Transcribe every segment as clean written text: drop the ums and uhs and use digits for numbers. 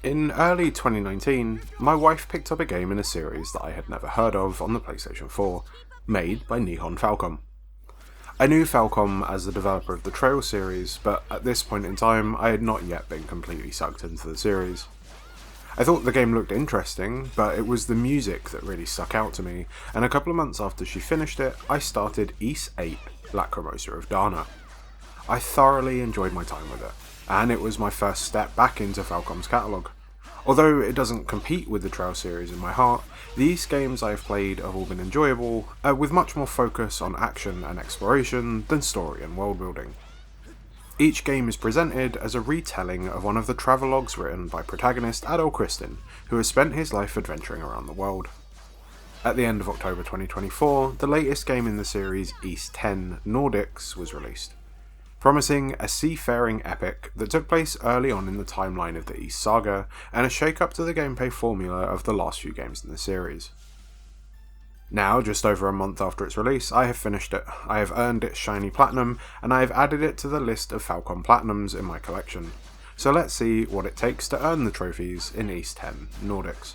In early 2019, my wife picked up a game in a series that I had never heard of on the PlayStation 4, made by Falcom. I knew Falcom as the developer of the Trail series, but at this point in time I had not yet been completely sucked into the series. I thought the game looked interesting, but it was the music that really stuck out to me, and a couple of months after she finished it, I started Ys X Lacrimosa of Dana. I thoroughly enjoyed my time with it, and it was my first step back into Falcom's catalogue. Although it doesn't compete with the Trail series in my heart, these games I have played have all been enjoyable, with much more focus on action and exploration than story and world building. Each game is presented as a retelling of one of the travelogues written by protagonist Adol, who has spent his life adventuring around the world. At the end of October 2024, the latest game in the series, Ys X Nordics, was released, promising a seafaring epic that took place early on in the timeline of the Ys saga, and a shake-up to the gameplay formula of the last few games in the series. Now, just over a month after its release, I have finished it. I have earned its shiny platinum, and I have added it to the list of Falcom platinums in my collection. So let's see what it takes to earn the trophies in Ys X Nordics.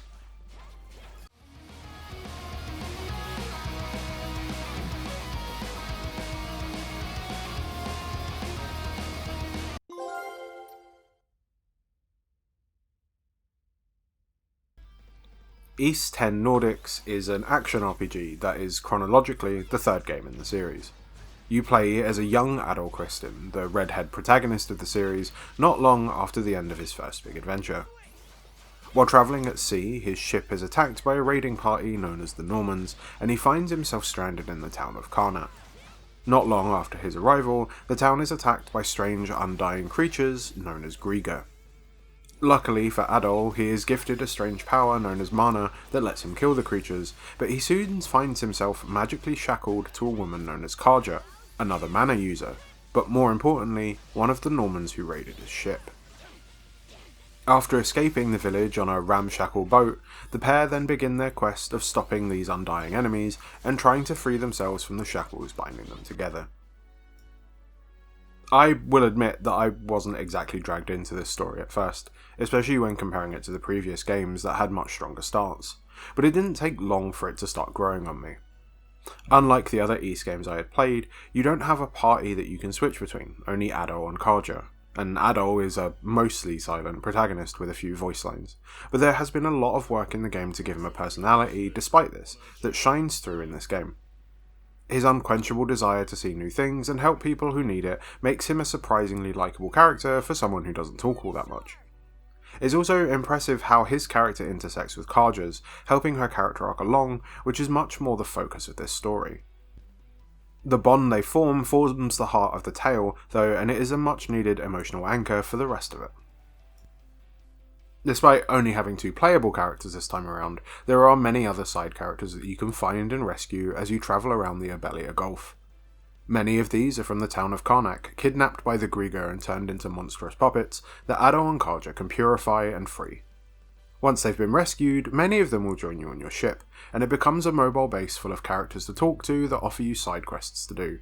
Ys X Nordics is an action RPG that is chronologically the third game in the series. You play as a young Adol, the redhead protagonist of the series, not long after the end of his first big adventure. While travelling at sea, his ship is attacked by a raiding party known as the Normans, and he finds himself stranded in the town of Karnak. Not long after his arrival, the town is attacked by strange undying creatures known as Griga. Luckily for Adol, he is gifted a strange power known as mana that lets him kill the creatures, but he soon finds himself magically shackled to a woman known as Karja, another mana user, but more importantly, one of the Normans who raided his ship. After escaping the village on a ramshackle boat, the pair then begin their quest of stopping these undying enemies and trying to free themselves from the shackles binding them together. I will admit that I wasn't exactly dragged into this story at first, especially when comparing it to the previous games that had much stronger starts, but it didn't take long for it to start growing on me. Unlike the other Ys games I had played, you don't have a party that you can switch between, only Adol and Karja, and Adol is a mostly silent protagonist with a few voice lines, but there has been a lot of work in the game to give him a personality, despite this, that shines through in this game. His unquenchable desire to see new things and help people who need it makes him a surprisingly likeable character for someone who doesn't talk all that much. It's also impressive how his character intersects with Karja's, helping her character arc along, which is much more the focus of this story. The bond they form forms the heart of the tale, though, and it is a much needed emotional anchor for the rest of it. Despite only having two playable characters this time around, there are many other side characters that you can find and rescue as you travel around the Abelia Gulf. Many of these are from the town of Karnak, kidnapped by the Griga and turned into monstrous puppets that Adol and Karja can purify and free. Once they've been rescued, many of them will join you on your ship, and it becomes a mobile base full of characters to talk to that offer you side quests to do.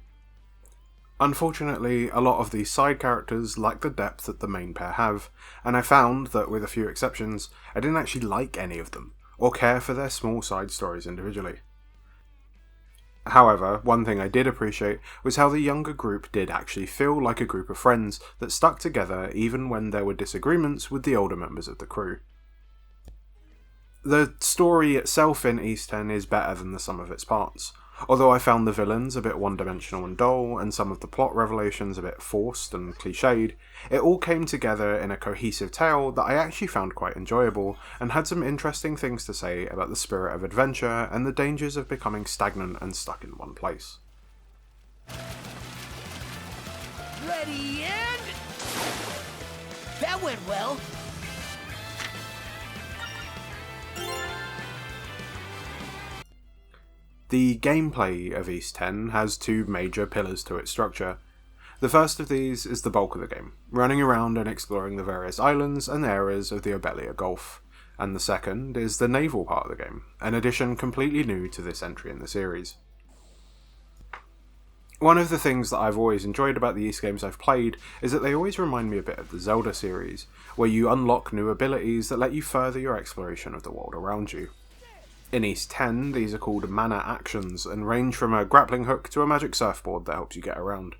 Unfortunately, a lot of these side characters lack the depth that the main pair have, and I found that, with a few exceptions, I didn't actually like any of them, or care for their small side stories individually. However, one thing I did appreciate was how the younger group did actually feel like a group of friends that stuck together even when there were disagreements with the older members of the crew. The story itself in Ys X is better than the sum of its parts. Although I found the villains a bit one-dimensional and dull, and some of the plot revelations a bit forced and cliched, it all came together in a cohesive tale that I actually found quite enjoyable, and had some interesting things to say about the spirit of adventure and the dangers of becoming stagnant and stuck in one place. Ready and... That went well. The gameplay of Ys X has two major pillars to its structure. The first of these is the bulk of the game, running around and exploring the various islands and areas of the Abelia Gulf, and the second is the naval part of the game, an addition completely new to this entry in the series. One of the things that I've always enjoyed about the Ys games I've played is that they always remind me a bit of the Zelda series, where you unlock new abilities that let you further your exploration of the world around you. In Ys X, these are called mana actions and range from a grappling hook to a magic surfboard that helps you get around.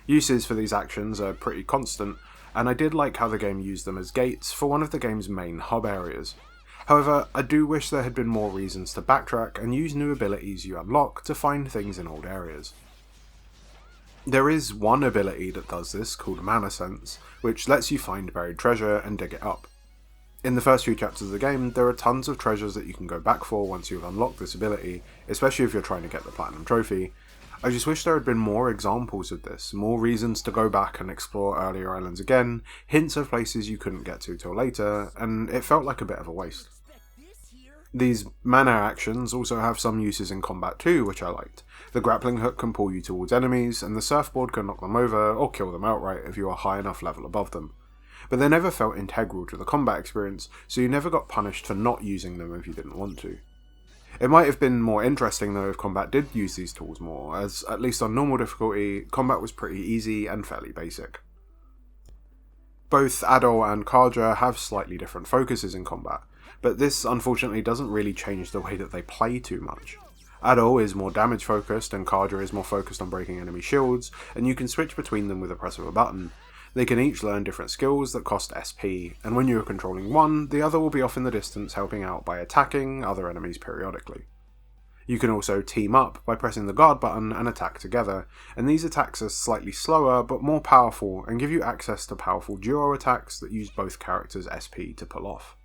Uses for these actions are pretty constant, and I did like how the game used them as gates for one of the game's main hub areas. However, I do wish there had been more reasons to backtrack and use new abilities you unlock to find things in old areas. There is one ability that does this, called Mana Sense, which lets you find buried treasure and dig it up. In the first few chapters of the game, there are tons of treasures that you can go back for once you've unlocked this ability, especially if you're trying to get the Platinum Trophy. I just wish there had been more examples of this, more reasons to go back and explore earlier islands again, hints of places you couldn't get to till later, and it felt like a bit of a waste. These mana actions also have some uses in combat too, which I liked. The grappling hook can pull you towards enemies, and the surfboard can knock them over or kill them outright if you are high enough level above them. But they never felt integral to the combat experience, so you never got punished for not using them if you didn't want to. It might have been more interesting though if combat did use these tools more, as at least on normal difficulty, combat was pretty easy and fairly basic. Both Adol and Kaja have slightly different focuses in combat, but this unfortunately doesn't really change the way that they play too much. Adol is more damage focused and Kaja is more focused on breaking enemy shields, and you can switch between them with a press of a button. They can each learn different skills that cost SP, and when you are controlling one, the other will be off in the distance helping out by attacking other enemies periodically. You can also team up by pressing the guard button and attack together, and these attacks are slightly slower but more powerful and give you access to powerful duo attacks that use both characters' SP to pull off.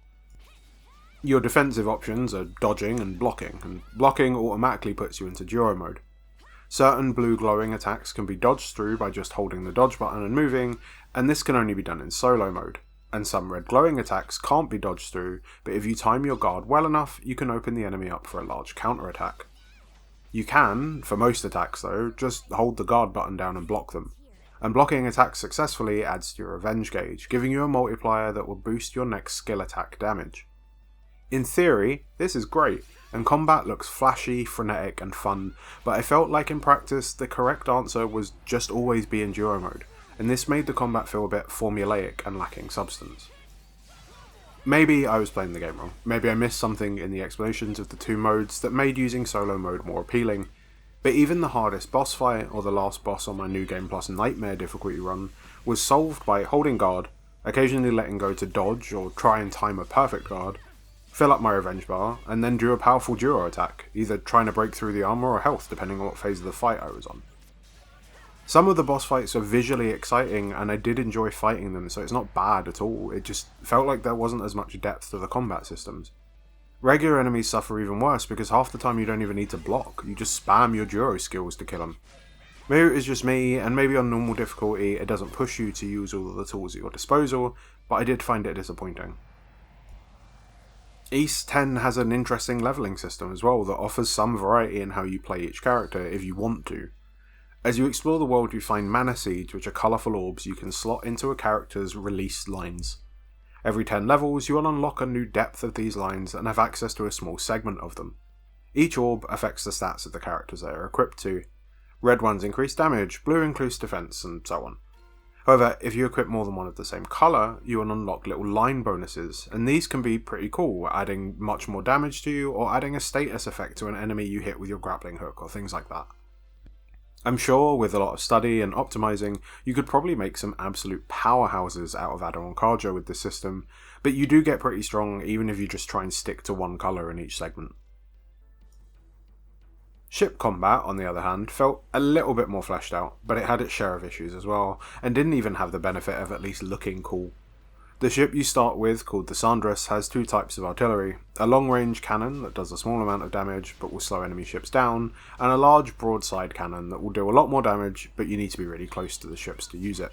Your defensive options are dodging and blocking automatically puts you into duo mode. Certain blue glowing attacks can be dodged through by just holding the dodge button and moving, and this can only be done in solo mode. And some red glowing attacks can't be dodged through, but if you time your guard well enough, you can open the enemy up for a large counter attack. You can, for most attacks though, just hold the guard button down and block them. And blocking attacks successfully adds to your revenge gauge, giving you a multiplier that will boost your next skill attack damage. In theory, this is great, and combat looks flashy, frenetic and fun, but I felt like in practice the correct answer was just always be in duo mode, and this made the combat feel a bit formulaic and lacking substance. Maybe I was playing the game wrong, maybe I missed something in the explanations of the two modes that made using solo mode more appealing, but even the hardest boss fight, or the last boss on my New Game Plus Nightmare difficulty run, was solved by holding guard, occasionally letting go to dodge or try and time a perfect guard, fill up my revenge bar, and then do a powerful duo attack, either trying to break through the armor or health depending on what phase of the fight I was on. Some of the boss fights are visually exciting and I did enjoy fighting them, so it's not bad at all, it just felt like there wasn't as much depth to the combat systems. Regular enemies suffer even worse because half the time you don't even need to block, you just spam your duo skills to kill them. Maybe it was just me, and maybe on normal difficulty it doesn't push you to use all of the tools at your disposal, but I did find it disappointing. Ys X has an interesting levelling system as well that offers some variety in how you play each character if you want to. As you explore the world you find mana seeds, which are colourful orbs you can slot into a character's released lines. Every 10 levels you will unlock a new depth of these lines and have access to a small segment of them. Each orb affects the stats of the characters they are equipped to. Red ones increase damage, blue increase defense, and so on. However, if you equip more than one of the same colour, you will unlock little line bonuses, and these can be pretty cool, adding much more damage to you, or adding a status effect to an enemy you hit with your grappling hook, or things like that. I'm sure, with a lot of study and optimising, you could probably make some absolute powerhouses out of Adol and Kaja with this system, but you do get pretty strong even if you just try and stick to one colour in each segment. Ship combat, on the other hand, felt a little bit more fleshed out, but it had its share of issues as well, and didn't even have the benefit of at least looking cool. The ship you start with, called the Sandras, has two types of artillery, a long-range cannon that does a small amount of damage but will slow enemy ships down, and a large broadside cannon that will do a lot more damage but you need to be really close to the ships to use it.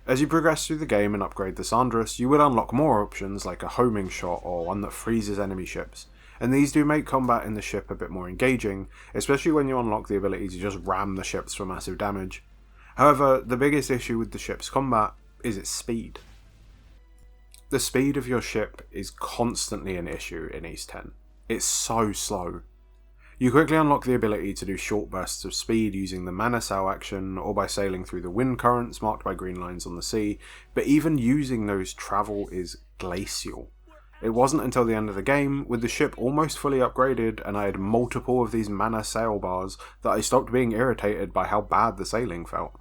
As you progress through the game and upgrade the Sandras, you will unlock more options like a homing shot or one that freezes enemy ships, and these do make combat in the ship a bit more engaging, especially when you unlock the ability to just ram the ships for massive damage. However, the biggest issue with the ship's combat is its speed. The speed of your ship is constantly an issue in Ys X. It's so slow. You quickly unlock the ability to do short bursts of speed using the mana sail action or by sailing through the wind currents marked by green lines on the sea, but even using those, travel is glacial. It wasn't until the end of the game, with the ship almost fully upgraded and I had multiple of these mana sail bars, that I stopped being irritated by how bad the sailing felt.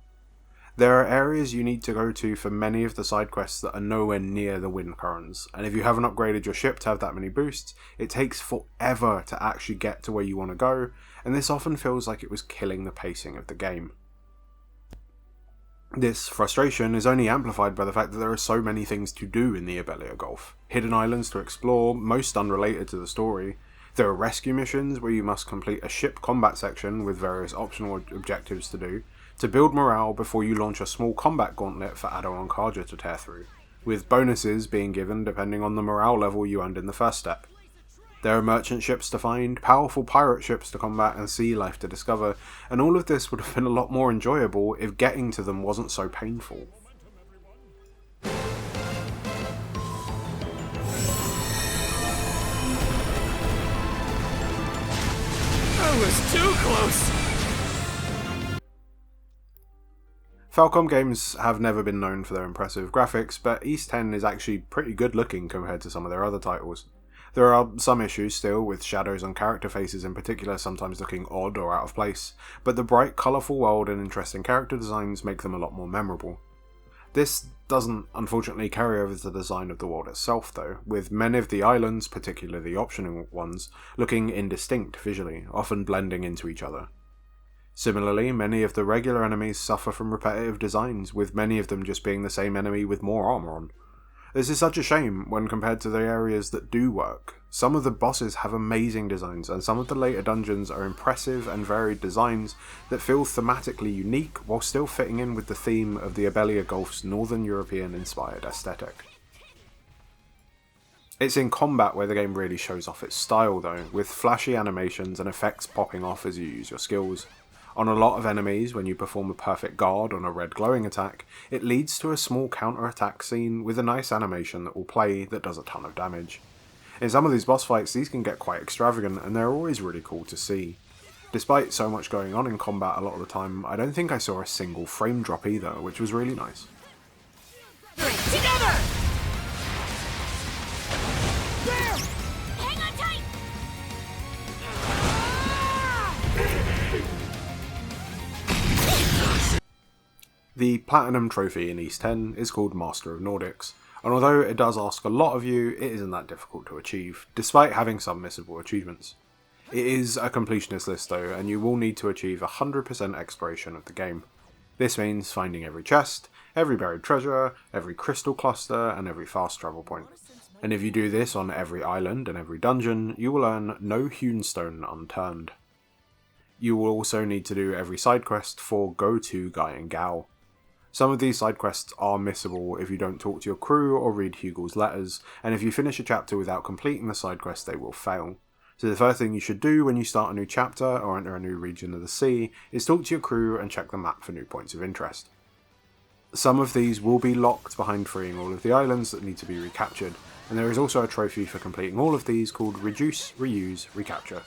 There are areas you need to go to for many of the side quests that are nowhere near the wind currents, and if you haven't upgraded your ship to have that many boosts, it takes forever to actually get to where you want to go, and this often feels like it was killing the pacing of the game. This frustration is only amplified by the fact that there are so many things to do in the Abelia Gulf. Hidden islands to explore, most unrelated to the story. There are rescue missions where you must complete a ship combat section with various optional objectives to do, to build morale before you launch a small combat gauntlet for Adol and Karja to tear through, with bonuses being given depending on the morale level you earned in the first step. There are merchant ships to find, powerful pirate ships to combat, and sea life to discover, and all of this would have been a lot more enjoyable if getting to them wasn't so painful. I was too close! Falcom games have never been known for their impressive graphics, but Ys X is actually pretty good looking compared to some of their other titles. There are some issues still, with shadows on character faces in particular sometimes looking odd or out of place, but the bright, colourful world and interesting character designs make them a lot more memorable. This doesn't unfortunately carry over to the design of the world itself though, with many of the islands, particularly the optional ones, looking indistinct visually, often blending into each other. Similarly, many of the regular enemies suffer from repetitive designs, with many of them just being the same enemy with more armour on. This is such a shame when compared to the areas that do work. Some of the bosses have amazing designs, and some of the later dungeons are impressive and varied designs that feel thematically unique while still fitting in with the theme of the Abelia Gulf's Northern European inspired aesthetic. It's in combat where the game really shows off its style though, with flashy animations and effects popping off as you use your skills. On a lot of enemies, when you perform a perfect guard on a red glowing attack, it leads to a small counter-attack scene with a nice animation that will play that does a ton of damage. In some of these boss fights, these can get quite extravagant and they're always really cool to see. Despite so much going on in combat a lot of the time, I don't think I saw a single frame drop either, which was really nice. Together! There! Hang on tight! The Platinum trophy in Ys X is called Master of Nordics, and although it does ask a lot of you, it isn't that difficult to achieve, despite having some missable achievements. It is a completionist list though, and you will need to achieve 100% exploration of the game. This means finding every chest, every buried treasure, every crystal cluster, and every fast travel point. And if you do this on every island and every dungeon, you will earn no hewn stone unturned. You will also need to do every side quest for Go-To Guy and Gal. Some of these side quests are missable if you don't talk to your crew or read Hugel's letters, and if you finish a chapter without completing the side quest they will fail. So the first thing you should do when you start a new chapter or enter a new region of the sea is talk to your crew and check the map for new points of interest. Some of these will be locked behind freeing all of the islands that need to be recaptured, and there is also a trophy for completing all of these called Reduce, Reuse, Recapture.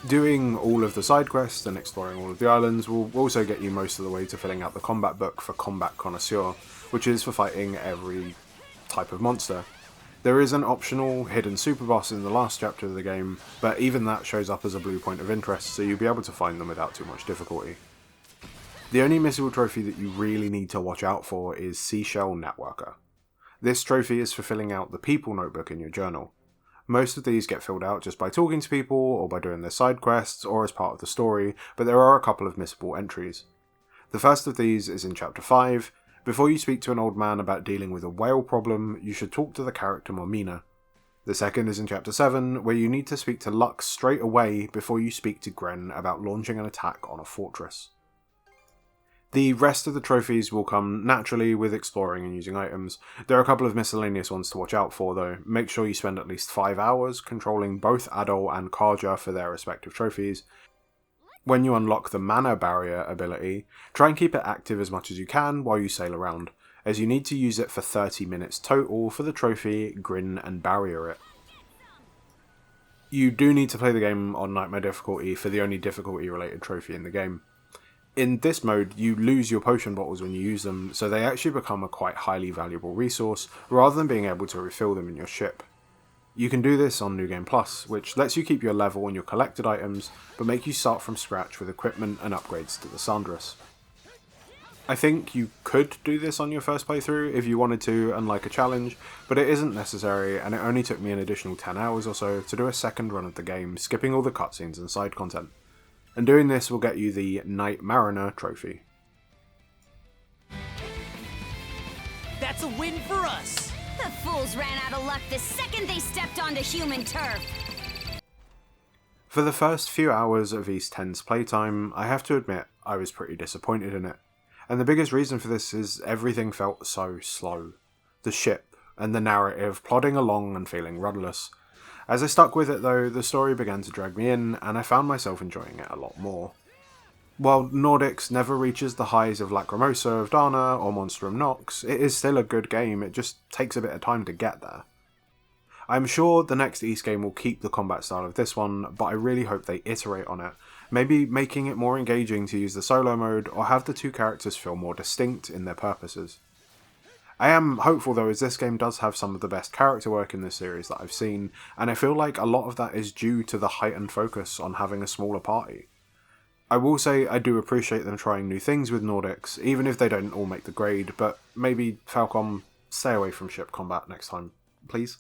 Doing all of the side quests and exploring all of the islands will also get you most of the way to filling out the combat book for Combat Connoisseur, which is for fighting every type of monster. There is an optional hidden super boss in the last chapter of the game, but even that shows up as a blue point of interest, so you'll be able to find them without too much difficulty. The only missable trophy that you really need to watch out for is Seashell Networker. This trophy is for filling out the people notebook in your journal. Most of these get filled out just by talking to people, or by doing their side quests, or as part of the story, but there are a couple of missable entries. The first of these is in Chapter 5. Before you speak to an old man about dealing with a whale problem, you should talk to the character Mormina. The second is in Chapter 7, where you need to speak to Lux straight away before you speak to Gren about launching an attack on a fortress. The rest of the trophies will come naturally with exploring and using items. There are a couple of miscellaneous ones to watch out for though. Make sure you spend at least 5 hours controlling both Adol and Karja for their respective trophies. When you unlock the Mana Barrier ability, try and keep it active as much as you can while you sail around, as you need to use it for 30 minutes total for the trophy Grin and Barrier It. You do need to play the game on Nightmare difficulty for the only difficulty related trophy in the game. In this mode, you lose your potion bottles when you use them, so they actually become a quite highly valuable resource, rather than being able to refill them in your ship. You can do this on New Game Plus, which lets you keep your level and your collected items, but make you start from scratch with equipment and upgrades to the Sandras. I think you could do this on your first playthrough if you wanted to and like a challenge, but it isn't necessary, and it only took me an additional 10 hours or so to do a second run of the game, skipping all the cutscenes and side content. And doing this will get you the Night Mariner trophy. That's a win for us! The fools ran out of luck the second they stepped onto human turf. For the first few hours of Ys X's playtime, I have to admit I was pretty disappointed in it. And the biggest reason for this is everything felt so slow. The ship, and the narrative plodding along and feeling rudderless. As I stuck with it though, the story began to drag me in, and I found myself enjoying it a lot more. While Nordics never reaches the highs of Lacrimosa of Dana or Monstrum Nox, it is still a good game, it just takes a bit of time to get there. I'm sure the next Ys game will keep the combat style of this one, but I really hope they iterate on it, maybe making it more engaging to use the solo mode, or have the two characters feel more distinct in their purposes. I am hopeful though, as this game does have some of the best character work in this series that I've seen, and I feel like a lot of that is due to the heightened focus on having a smaller party. I will say I do appreciate them trying new things with Nordics, even if they don't all make the grade, but maybe Falcom, stay away from ship combat next time, please.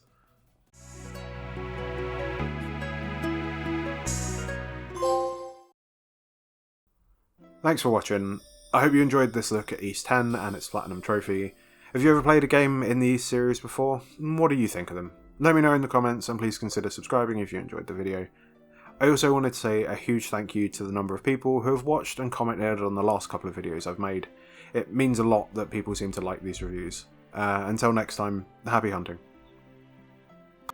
Thanks for watching. I hope you enjoyed this look at Ys X and its Platinum Trophy. Have you ever played a game in the Ys series before? What do you think of them? Let me know in the comments, and please consider subscribing if you enjoyed the video. I also wanted to say a huge thank you to the number of people who have watched and commented on the last couple of videos I've made. It means a lot that people seem to like these reviews. Until next time, happy hunting.